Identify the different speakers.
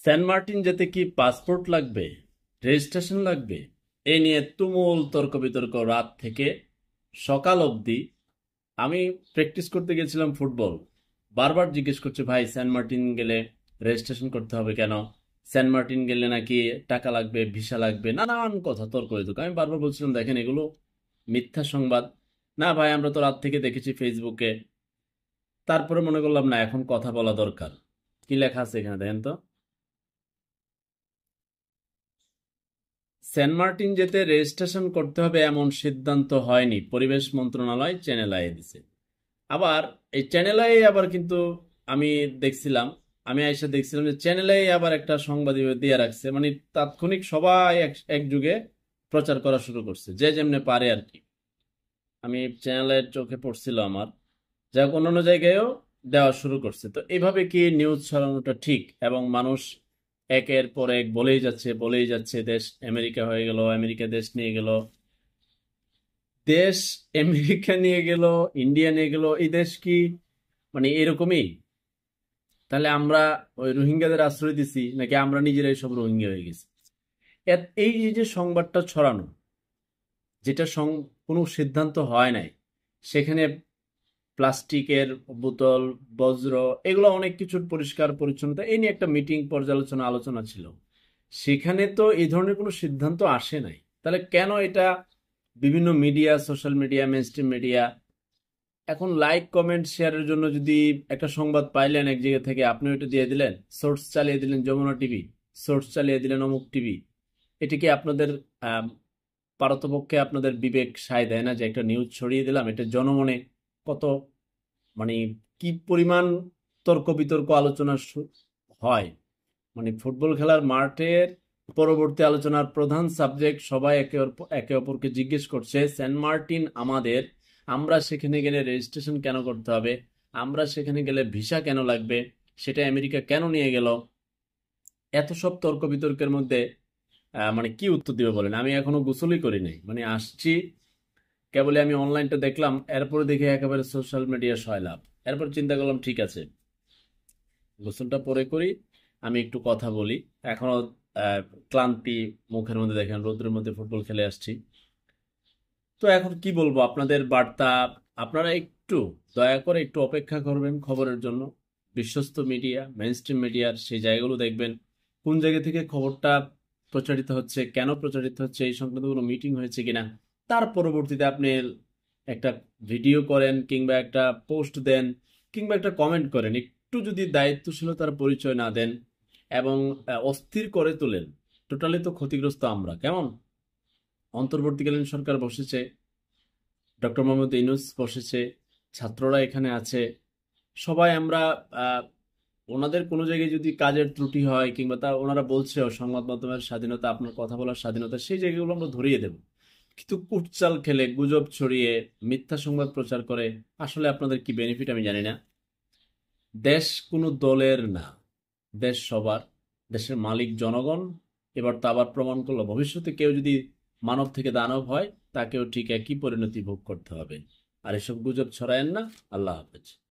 Speaker 1: Saint Martin যেতে কি passport লাগবে, রেজিস্ট্রেশন লাগবে? এই নিয়ে তুমুল তর্ক বিতর্ক রাত থেকে সকাল অবধি। আমি প্র্যাকটিস করতে গেছিলাম ফুটবল, বারবার জিজ্ঞেস করছে, ভাই সেন্ট মার্টিন গেলে রেজিস্ট্রেশন করতে হবে কেন? সেন্ট মার্টিন গেলে নাকি টাকা লাগবে, ভিসা লাগবে, নানান কথা তর্ক বিতর্ক। আমি বারবার বলছিলাম, দেখেন এগুলো মিথ্যা সংবাদ। না ভাই, আমরা তো রাত থেকে দেখেছি ফেসবুকে। তারপরে মনে করলাম না, এখন কথা বলা দরকার। কি লেখা আছে এখানে দেখেন তো। সেন্ট মার্টিন যেতে রেজিস্ট্রেশন করতে হবে এমন সিদ্ধান্ত হয়নি, পরিবেশ মন্ত্রণালয় চ্যানেল আইয়ে দিছে। আবার এই চ্যানেল আইয়ে আবার কিন্তু আমি দেখছিলাম, আমি এসে দেখছিলাম যে চ্যানেল আইয়ে আবার একটা সংবাদ দিয়ে রাখছে, মানে তাৎক্ষণিক সবাই এক যুগে প্রচার করা শুরু করছে, যে যেমনে পারে আর কি। আমি চ্যানেলের চোখে পড়ছিল আমার, যা অন্যান্য জায়গায়ও দেওয়া শুরু করছে। তো এইভাবে কি নিউজ ছড়ানোটা ঠিক? এবং মানুষ একের পর এক বলেই যাচ্ছে বলেই যাচ্ছে, দেশ আমেরিকা হয়ে গেল, আমেরিকা দেশ নিয়ে গেল, দেশ আমেরিকা নিয়ে গেল, ইন্ডিয়া নিয়ে গেল। এই দেশ কি মানে এরকমই? তাহলে আমরা ওই রোহিঙ্গাদের আশ্রয় দিছি, নাকি আমরা নিজেরাই সব রোহিঙ্গা হয়ে গেছি? এই যে সংবাদটা ছড়ানো, যেটা কোনো সিদ্ধান্ত হয় নাই, সেখানে প্লাস্টিকের বোতল, বজ্র, এগুলো অনেক কিছুর পরিষ্কার পরিচ্ছন্নতা এই নিয়ে একটা মিটিং পর্যালোচনা আলোচনা ছিল। সেখানে তো এই ধরনের কোনো সিদ্ধান্ত আসে নাই। তাহলে কেন এটা বিভিন্ন media, social media, mainstream media, এখন লাইক কমেন্ট শেয়ারের জন্য যদি একটা সংবাদ পাইলেন এক জায়গা থেকে, আপনি ওইটা দিয়ে দিলেন, সোর্স চালিয়ে দিলেন যমুনা টিভি, সোর্স চালিয়ে দিলেন অমুক টিভি। এটা কি আপনাদের আহ পারতপক্ষে আপনাদের বিবেক সায় দেয় না যে একটা নিউজ ছড়িয়ে দিলাম, এটা জনমনে কত মানে কি পরিমাণ তর্ক বিতর্ক আলোচনা হয়? মানে ফুটবল খেলার মাঠের পরবর্তী আলোচনার প্রধান সাবজেক্ট, সবাই একে অপরকে জিজ্ঞেস করছে সেন্ট মার্টিন আমাদের, আমরা সেখানে গেলে রেজিস্ট্রেশন কেন করতে হবে, আমরা সেখানে গেলে ভিসা কেন লাগবে, সেটা আমেরিকা কেন নিয়ে গেল? এত সব তর্ক বিতর্কের মধ্যে মানে কি উত্তর দিবে বলেন? আমি এখনো গোসলই করি নাই, মানে আসছি কেবলই, আমি অনলাইনটা দেখলাম, এরপরে দেখে একেবারে সোশ্যাল মিডিয়া সয়লাভ। এরপর চিন্তা করলাম, ঠিক আছে, গোসলটা পরে করি, আমি একটু কথা বলি। এখনো আহ, ক্লান্তি মুখের মধ্যে, দেখেন রোদ্রের মধ্যে ফুটবল খেলে আসছি। তো এখন কি বলবো আপনাদের বার্তা, আপনারা একটু দয়া করে একটু অপেক্ষা করবেন খবরের জন্য। বিশ্বস্ত মিডিয়া, মেইনস্ট্রিম মিডিয়ার সেই জায়গাগুলো দেখবেন, কোন জায়গা থেকে খবরটা প্রচারিত হচ্ছে, কেন প্রচারিত হচ্ছে, এই সংক্রান্ত কোনো মিটিং হয়েছে কিনা। তার পরবর্তীতে আপনি একটা ভিডিও করেন, কিংবা একটা পোস্ট দেন, কিংবা একটা কমেন্ট করেন। একটু যদি দায়িত্বশীলতার পরিচয় না দেন এবং অস্থির করে তোলেন, টোটালি তো ক্ষতিগ্রস্ত আমরা। কেমন? অন্তর্বর্তীকালীন সরকার বসেছে, ডক্টর মোহাম্মদ ইউনূস বসেছে, ছাত্ররা এখানে আছে, সবাই আমরা আহ, ওনাদের কোনো জায়গায় যদি কাজের ত্রুটি হয়, কিংবা ওনারা বলছে সংবাদ মাধ্যমের স্বাধীনতা, আপনার কথা বলার স্বাধীনতা, সেই জায়গাগুলো আমরা ধরিয়ে দেব। কিন্তু কুটচাল খেলে, গুজব ছড়িয়ে, মিথ্যা সংবাদ প্রচার করে আসলে আপনাদের কি বেনিফিট আমি জানি না। দেশ কোনো দলের না, দেশ সবার, দেশের মালিক জনগণ। এবার তো আবার প্রমাণ করলো, ভবিষ্যতে কেউ যদি মানব থেকে দানব হয়, তাকেও ঠিক একই পরিণতি ভোগ করতে হবে। আর এসব গুজব ছড়ায়েন না। আল্লাহ হাফেজ।